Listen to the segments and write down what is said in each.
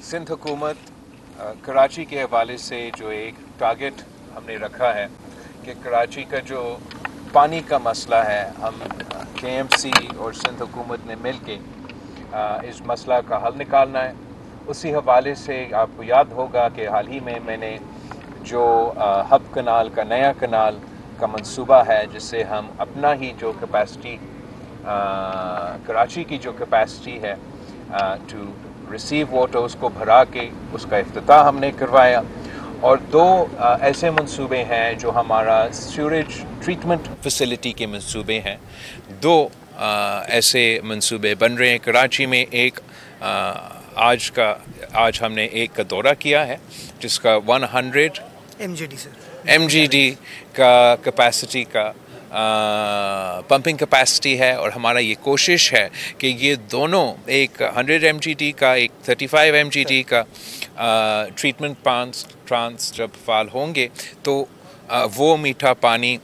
सिंध हुकूमत कराची के हवाले से जो एक टारगेट हमने रखा है कि कराची का जो पानी का मसला है, हम KMC और सिंध हुकूमत ने मिल के इस मसला का हल निकालना है। उसी हवाले से आपको याद होगा कि हाल ही में मैंने जो हब कनाल का नया कनाल का मंसूबा है, जिससे हम अपना ही जो कैपेसिटी कराची की जो कैपेसिटी है टू रिसीव वाटर, उसको भरा के उसका इफ्तिताह हमने करवाया। और दो ऐसे मंसूबे हैं जो हमारा सीवरेज ट्रीटमेंट फैसिलिटी के मंसूबे हैं। दो ऐसे मंसूबे बन रहे हैं कराची में। एक आज हमने एक का दौरा किया है जिसका 100 MGD का कैपेसिटी का पंपिंग कैपेसिटी है, और हमारा ये कोशिश है कि ये दोनों, एक 100 MGD का, एक 35 MGD का ट्रीटमेंट प्लांट्स जब फाल होंगे तो वो मीठा पानी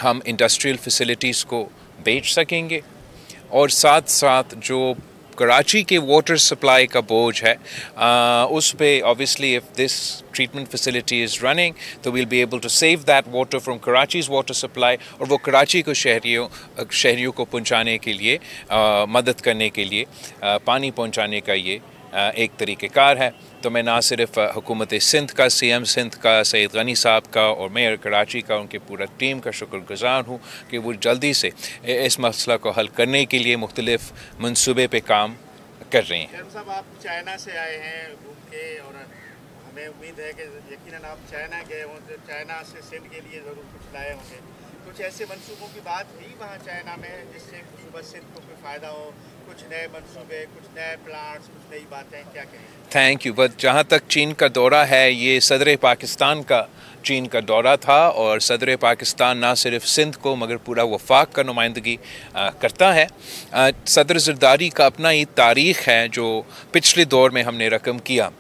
हम इंडस्ट्रियल फैसिलिटीज़ को बेच सकेंगे। और साथ साथ जो कराची के वाटर सप्लाई का बोझ है, उस पे obviously if this treatment facility is running, तो we'll be able to save that water from Karachi's water supply, और वो कराची को शहरियों को पहुंचाने के लिए, मदद करने के लिए, पानी पहुंचाने का ये एक तरीक़ेकार है। तो मैं ना सिर्फ हुकूमत सिंध का, CM सिंध का, सैयद गनी साहब का और मेयर कराची का, उनके पूरा टीम का शुक्रगुज़ार हूँ कि वो जल्दी से इस मसला को हल करने के लिए मुख्तलिफ मंसूबे पे काम कर रहे हैं। साहब, आप चाइना से आए हैं घूम के, और हमें उम्मीद है कि यकीनन आप चाइना गए हों तो चाइना से सिंध के लिए ज़रूर कुछ लाए होंगे। कुछ ऐसे मंसूबों की बात हुई वहाँ चाइना में जिससे सुबह सिंध को कोई फ़ायदा हो? कुछ नए मंसूबे, कुछ नए प्लांट्स, कुछ नई बातें, क्या कहें? Thank you. बट जहाँ तक चीन का दौरा है, ये सदर पाकिस्तान का चीन का दौरा था, और सदर पाकिस्तान ना सिर्फ सिंध को मगर पूरा वफाक का नुमाइंदगी करता है। सदर ज़रदारी का अपना ही तारीख़ है जो पिछले दौर में हमने रकम किया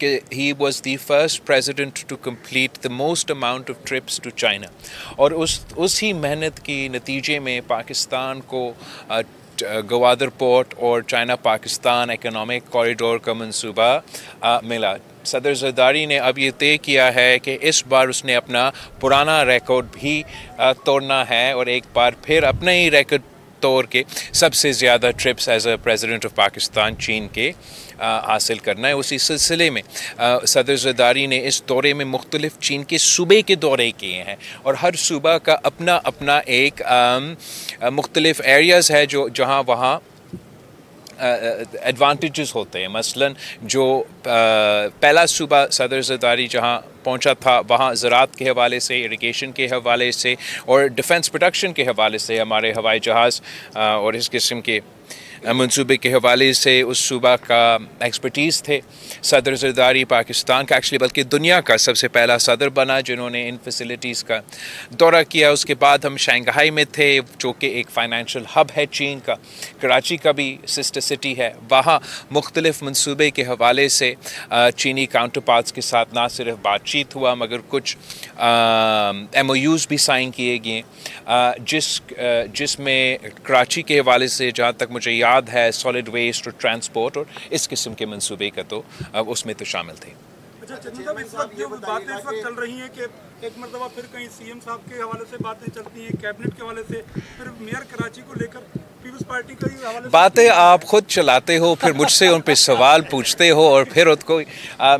कि he was the first president to complete the most amount of trips to China, और उसी मेहनत की नतीजे में पाकिस्तान को गवादर पोर्ट और चाइना पाकिस्तान इकोनॉमिक कॉरिडोर का मंसूबा मिला। सदर ज़रदारी ने अब ये तय किया है कि इस बार उसने अपना पुराना रिकॉर्ड भी तोड़ना है, और एक बार फिर अपना ही रिकॉर्ड तोड़ के सबसे ज़्यादा trips as a president of Pakistan चीन के हासिल करना है। उसी सिलसिले में सदर ज़रदारी ने इस दौरे में मुख्तलिफ चीन के सूबे के दौरे किए हैं, और हर सूबा का अपना अपना एक मुख्तलिफ एरियाज़ है जहाँ वहाँ एडवांटेजेस होते हैं। मसलन जो पहला सूबा सदर ज़रदारी जहाँ पहुंचा था, वहाँ ज़राअत के हवाले से, इरिगेशन के हवाले से और डिफेंस प्रोडक्शन के हवाले से हमारे हवाई जहाज़ और इस किस्म के मंसूबे के हवाले से उस सूबा का एक्सपर्टीज़ थे। सदर ज़रदारी पाकिस्तान का एक्चुअली बल्कि दुनिया का सबसे पहला सदर बना जिन्होंने इन फैसिलिटीज़ का दौरा किया। उसके बाद हम शंघाई में थे जो कि एक फ़ाइनेंशियल हब है चीन का। कराची का भी सिस्टर सिटी है। वहाँ मुख्तलिफ मंसूबे के हवाले से चीनी काउंटर पार्ट्स के साथ ना सिर्फ बातचीत हुआ मगर कुछ MOUs भी साइन किए गए, जिसमें कराची के हवाले से जहाँ तक मुझे याद है सॉलिड वेस्ट और ट्रांसपोर्ट और इस किस्म के मंसूबे का तो उसमें तो शामिल थे। अच्छा चंदू साहब, इस वक्त जो बातें इस वक्त चल रही हैं कि एक मरतबा फिर कहीं CM साहब के हवाले से बातें चलती हैं, कैबिनेट के हवाले से, फिर मेयर कराची को लेकर पीपल्स पार्टी का ही हवाले से बातें आप खुद चलाते हो, फिर मुझसे उन पे सवाल पूछते हो और फिर उनको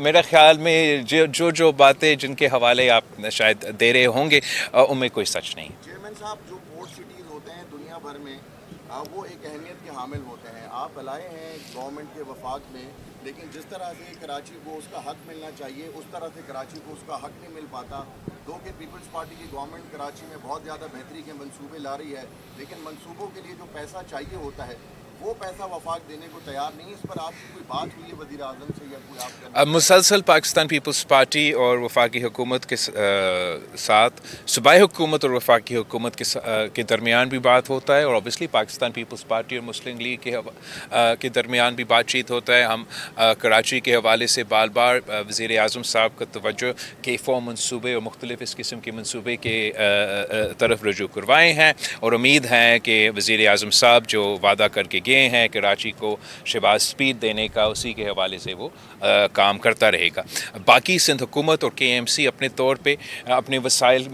मेरे ख्याल में जो बातें जिनके हवाले आप शायद दे रहे होंगे उनमें कोई सच नहीं। चेयरमैन साहब, जो पोर्ट सिटीज़ होते हैं दुनिया भर में वो एक अहमियत के हामिल होते हैं। आप लाए हैं गवर्नमेंट के वफाक में, लेकिन जिस तरह से कराची को उसका हक मिलना चाहिए उस तरह से कराची को उसका हक नहीं मिल पाता। दो कि पीपल्स पार्टी की गवर्नमेंट कराची में बहुत ज़्यादा बेहतरी के मंसूबे ला रही है, लेकिन मंसूबों के लिए जो पैसा चाहिए होता है वो पैसा वफाक देने को तैयार नहीं। इस पर आपकी कोई बात हुई है वज़ीर आज़म से या कोई आप? मुसलसल पाकिस्तान पीपल्स पार्टी और वफाकी हुकूमत के साथ सूबाई हुकूमत और वफाकी हुकूमत के दरमियान भी बात होता है, और ऑब्वियसली पाकिस्तान पीपल्स पार्टी और मुस्लिम लीग के दरमियान भी बातचीत होता है। हम कराची के हवाले से बार बार वज़ीर आज़म साहब का तवज्जो के फॉर्म मनसूबे और मुख्तलिफ़ इस किस्म के मनसूबे के तरफ रजू करवाए हैं, और उम्मीद है कि वज़ीर आज़म साहब जो वादा करके ये हैं कराची को शहबाज स्पीड देने का, उसी के हवाले से वो काम करता रहेगा। बाकी सिंध हुकूमत और KMC अपने तौर पे अपने वसाइल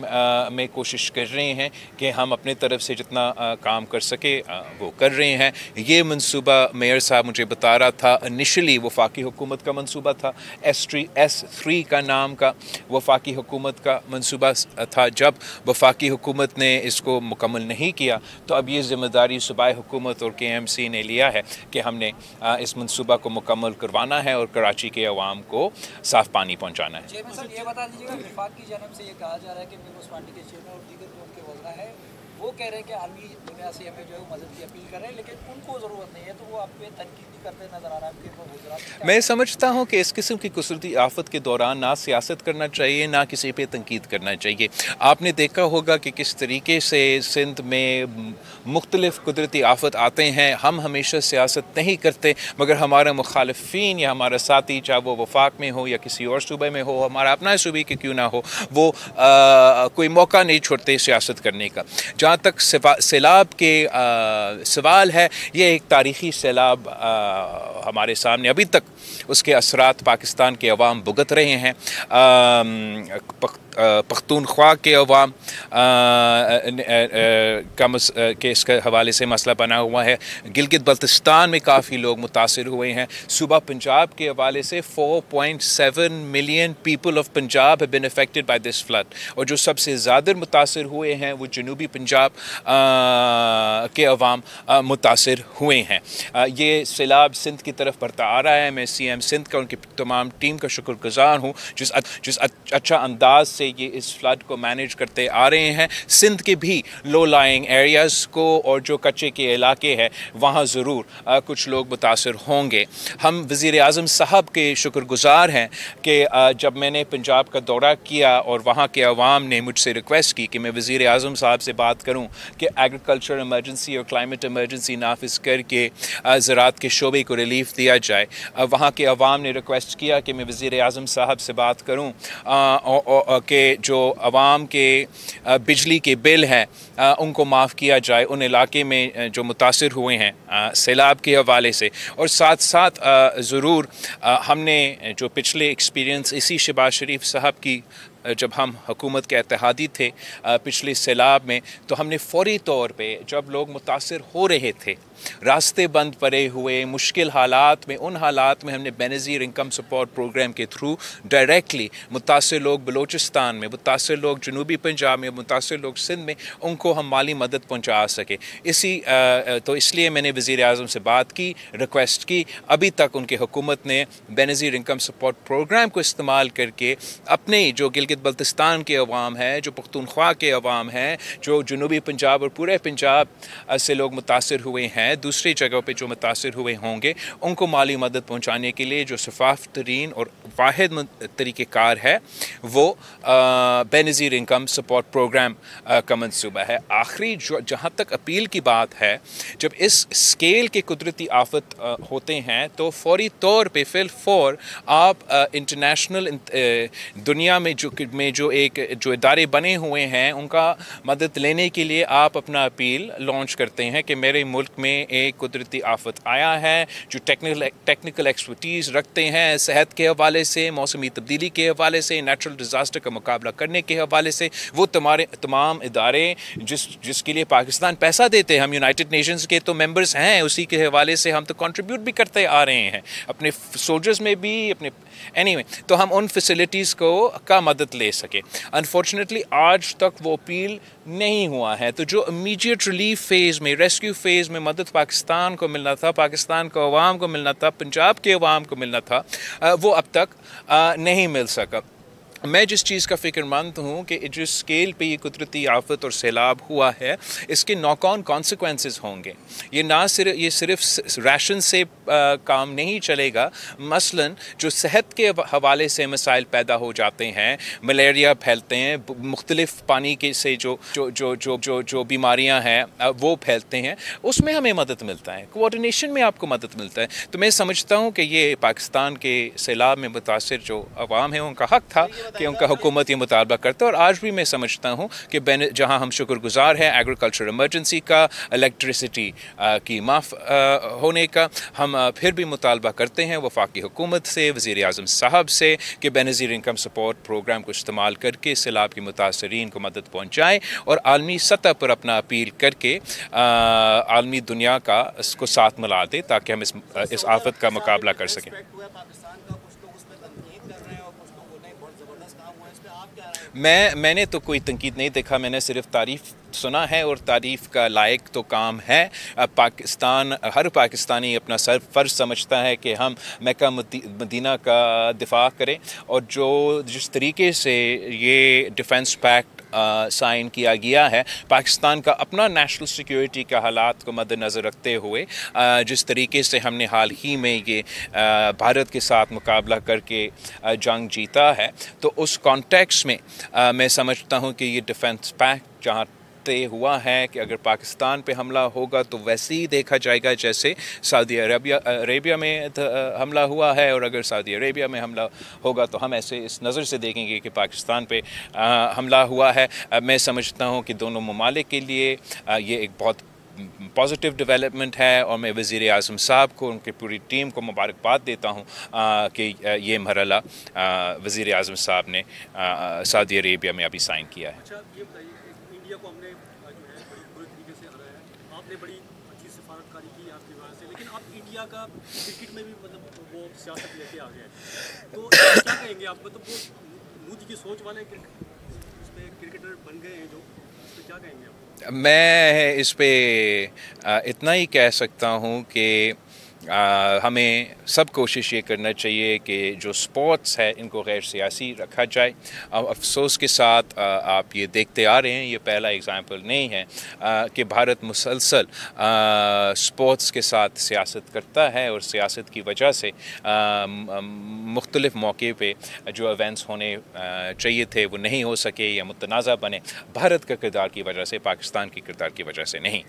में कोशिश कर रहे हैं कि हम अपने तरफ से जितना काम कर सके वो कर रहे हैं। ये मंसूबा मेयर साहब मुझे बता रहा था, इनिशियली वफाकी हुकूमत का मंसूबा था, S3 का नाम का वफाकी हुकूमत का मंसूबा था। जब वफाकी हुकूमत ने इसको मुकम्मल नहीं किया तो अब ये ज़िम्मेदारी सूबाई हुकूमत और KMC ने लिया है कि हमने इस मंसूबा को मुकम्मल करवाना है और कराची के अवाम को साफ़ पानी पहुँचाना है। चेयरमैन साहब, ये बता दीजिएगा, वफाक की जानब से ये कहा जा रहा है कि पीपल्स पार्टी के चेयरमैन और दीगर जो उनके वज़रा है वो कह रहे हैं कि आलमी दुनिया से हमें जो है मदद की अपील कर रहे हैं, लेकिन उनको ज़रूरत नहीं है, तो वो आप पे तनकीद भी करते नज़र आ रहा है। मैं समझता हूँ कि इस किस्म की कुदरती आफत के दौरान ना सियासत करना चाहिए, ना किसी पे तनकीद करना चाहिए। आपने देखा होगा कि किस तरीके से सिंध में मुख्तलिफ कुदरती आफत आते हैं, हम हमेशा सियासत नहीं करते, मगर हमारा मुखालफीन या हमारा साथी, चाहे वो वफाक में हो या किसी और सूबे में हो, हमारा अपना सूबे के क्यों ना हो, वो कोई मौका नहीं छोड़ते सियासत करने का। जहाँ तक सैलाब के सवाल है, ये एक तारीख़ी सैलाब हमारे सामने, अभी तक उसके असरात पाकिस्तान के अवाम भुगत रहे हैं। पख्तूनख्वा के अवाम के इसके हवाले से मसला बना हुआ है। गिलगित बल्तिस्तान में काफ़ी लोग मुतासिर हुए हैं। सूबा पंजाब के हवाले से 4.7 million people of Punjab have been affected by this flood, और जो सबसे ज़्यादा मुतासिर हुए हैं वो जनूबी पंजाब के अवाम मुतासिर हुए हैं। ये सैलाब सिंध की तरफ बढ़ता आ रहा है। मैं CM सिंध का, उनकी तमाम टीम का शुक्रगुज़ार हूँ जिस अच्छा अंदाज से ये इस फ्लड को मैनेज करते आ रहे हैं। सिंध के भी लो लाइंग एरियाज़ को और जो कच्चे के इलाके हैं वहाँ ज़रूर कुछ लोग मुतासिर होंगे। हम वज़ीर आज़म साहब के शुक्रगुज़ार हैं कि जब मैंने पंजाब का दौरा किया और वहाँ के अवाम ने मुझसे रिक्वेस्ट की कि मैं वज़ीर आज़म साहब से बात करूँ कि एग्रीकल्चर इमरजेंसी और क्लाइमेट इमरजेंसी नाफिज करके ज़राअत के शोबे को रिलीफ दिया जाए। वहाँ के अवाम ने रिक्वेस्ट किया कि मैं वज़ीर आज़म साहब से बात करूँ कि जो अवाम के बिजली के बिल हैं उनको माफ़ किया जाए उन इलाके में जो मुतासिर हुए हैं सैलाब के हवाले से। और साथ साथ ज़रूर हमने जो पिछले एक्सपीरियंस इसी शहबाज शरीफ साहब की, जब हम हुकूमत के इत्तेहादी थे पिछले सैलाब में, तो हमने फ़ौरी तौर पे जब लोग मुतासिर हो रहे थे, रास्ते बंद पड़े हुए, मुश्किल हालात में, उन हालात में हमने बेनज़ीर इनकम सपोर्ट प्रोग्राम के थ्रू डायरेक्टली मुतासिर लोग बलूचिस्तान में, मुतासिर लोग जनूबी पंजाब में, मुतासिर लोग सिंध में, उनको हम माली मदद पहुँचा सके। तो इसलिए मैंने वज़ीर आज़म से बात की, रिक्वेस्ट की। अभी तक उनकी हुकूमत ने बेनज़ीर इनकम सपोर्ट प्रोग्राम को इस्तेमाल करके अपने जो गिलगित बल्तिस्तान के अवाम है, जो पख्तूनख्वा के अवाम हैं, जो जनूबी पंजाब और पूरे पंजाब से लोग मुतासिर हुए हैं, दूसरी जगहों पे जो मुतासिर हुए होंगे, उनको माली मदद पहुंचाने के लिए जो शफाफ तरीन और वाहिद तरीक़ेकार है वो बेनज़ीर इनकम सपोर्ट प्रोग्राम का मंसूबा है। आखिरी जहाँ तक अपील की बात है, जब इस स्केल के कुदरती आफत होते हैं तो फौरी तौर पे फिलफौर आप इंटरनेशनल दुनिया में जो इदारे बने हुए हैं उनका मदद लेने के लिए आप अपना अपील लॉन्च करते हैं कि मेरे मुल्क में एक कुदरती आफत आया है, जो टेक्निकल एक्सपर्टीज़ रखते हैं सेहत के हवाले से, मौसमी तब्दीली के हवाले से, नेचुरल डिज़ास्टर का मुकाबला करने के हवाले से, वो तमाम इदारे जिसके लिए पाकिस्तान पैसा देते हैं, हम यूनाइटेड नेशंस के तो मेंबर्स हैं, उसी के हवाले से हम तो कंट्रीब्यूट भी करते आ रहे हैं अपने सोल्जर्स में भी, अपने एनीवे तो हम उन फैसिलिटीज़ का मदद ले सके। अनफॉर्चुनेटली आज तक वो अपील नहीं हुआ है। तो जो इमीडिएट रिलीफ फेज़ में, रेस्क्यू फेज़ में मदद पाकिस्तान को मिलना था, पाकिस्तान को अवाम को मिलना था, पंजाब के अवाम को मिलना था, वो अब तक नहीं मिल सका। मैं जिस चीज़ का फ़िक्रमंद हूँ कि जिस स्केल पे ये कुदरती आफत और सैलाब हुआ है, इसके नॉक-ऑन कॉन्सिक्वेंसेस होंगे। ये सिर्फ राशन से काम नहीं चलेगा। मसलन जो सेहत के हवाले से मसाइल पैदा हो जाते हैं, मलेरिया फैलते हैं, मुख्तलिफ पानी के से जो बीमारियाँ हैं वो फैलते हैं, उसमें हमें मदद मिलता है, कोऑर्डिनेशन में आपको मदद मिलता है। तो मैं समझता हूँ कि ये पाकिस्तान के सैलाब में मुतासिर जो अवाम है उनका हक़ था कि उनका हुकूमत ये मुतालबा करता है। और आज भी मैं समझता हूँ कि जहाँ हम शुक्रगुजार हैं एग्रीकल्चर इमरजेंसी का, इलेक्ट्रिसिटी की माफ़ होने का, हम फिर भी मुतालबा करते हैं वफाकी हुकूमत से, वज़ीर आज़म साहब से कि बेनज़ीर इनकम सपोर्ट प्रोग्राम को इस्तेमाल करके सैलाब की मुतासरीन को मदद पहुँचाएँ और आलमी सतह पर अपना अपील करके आलमी दुनिया का इसको साथ मिला दे ताकि हम इस आफत का मुकाबला कर सकें। मैंने तो कोई तनकीद नहीं देखा, मैंने सिर्फ तारीफ़ सुना है और तारीफ़ का लायक तो काम है। पाकिस्तान, हर पाकिस्तानी अपना फ़र्ज़ समझता है कि हम मक्का मदीना का दिफा करें और जिस तरीके से ये डिफेंस पैक्ट साइन किया गया है, पाकिस्तान का अपना नेशनल सिक्योरिटी के हालात को मद्देनज़र रखते हुए जिस तरीके से हमने हाल ही में ये भारत के साथ मुकाबला करके जंग जीता है, तो उस कॉन्टेक्स्ट में मैं समझता हूँ कि ये डिफेंस पैक्ट जहाँ तय हुआ है कि अगर पाकिस्तान पे हमला होगा तो वैसे ही देखा जाएगा जैसे सऊदी अरेबिया में हमला हुआ है, और अगर सऊदी अरेबिया में हमला होगा तो हम ऐसे इस नज़र से देखेंगे कि पाकिस्तान पे हमला हुआ है। मैं समझता हूँ कि दोनों ममालिक के लिए ये एक बहुत पॉजिटिव डेवलपमेंट है और मैं वज़ीर आज़म साहब को, उनकी पूरी टीम को मुबारकबाद देता हूँ कि ये मरहला वज़ीर आज़म साहब ने सऊदी अरेबिया में अभी साइन किया है। अच्छा, ये बताइए, इंडिया को हमने जो है बड़ी बुरे तरीके से हराया है, आपने बड़ी अच्छी सिफारतकारी की आपकी वजह से, लेकिन अब इंडिया का क्रिकेट में भी मतलब वो सियासत लेके आ गया है, तो क्या कहेंगे आप? मतलब वो मोदी की सोच वाले क्रिकेटर बन गए हैं जो, इस पर क्या कहेंगे आप? मैं इस पे इतना ही कह सकता हूँ कि हमें सब कोशिश ये करना चाहिए कि जो स्पोर्ट्स है इनको गैर सियासी रखा जाए। अफसोस के साथ आप ये देखते आ रहे हैं, ये पहला एग्ज़ाम्पल नहीं है कि भारत मुसलसल स्पोर्ट्स के साथ सियासत करता है और सियासत की वजह से मुख्तलिफ़ मौके पे जो इवेंट्स होने चाहिए थे वो नहीं हो सके या मुतनाज़ा बने, भारत का किरदार की वजह से, पाकिस्तान की किरदार की वजह से नहीं।